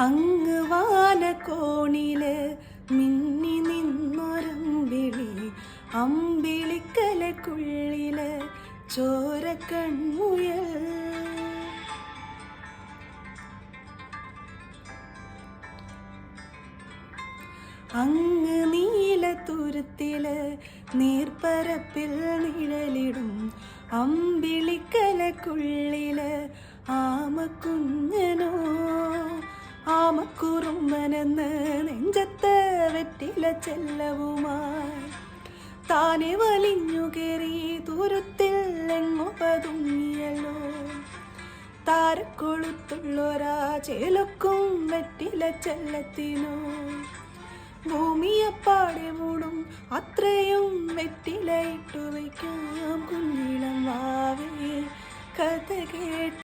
അങ്ങ് വാനക്കോണില് മിന്നി നിന്നൊരമ്പിളി, അമ്പിളിക്കലക്കുള്ളില് ചോരക്കൺമുയൽ. അങ്ങ് നീലത്തുരുത്തില് നീർപ്പരപ്പിൽ നിഴലിടും, അമ്പിളിക്കലക്കുള്ളില് ആമക്കുഞ്ഞനോ ആമക്കുറുമ്പനെന്ന് നെഞ്ചത്ത് വെറ്റില ചെല്ലവുമായി താനെ വലിഞ്ഞു കയറി തുരുത്തിൽ എങ്ങോ പതുങ്ങിയല്ലോ. താരക്കൊളുത്തുള്ളൊരാ ചേലൊക്കും വെറ്റില ചെല്ലത്തിനോ ഭൂമിയപ്പാടെ മൂടും അത്രയും വെറ്റില ഇട്ടു വയ്ക്കാം കുഞ്ഞിളം വാവേ കഥ കേട്ട്.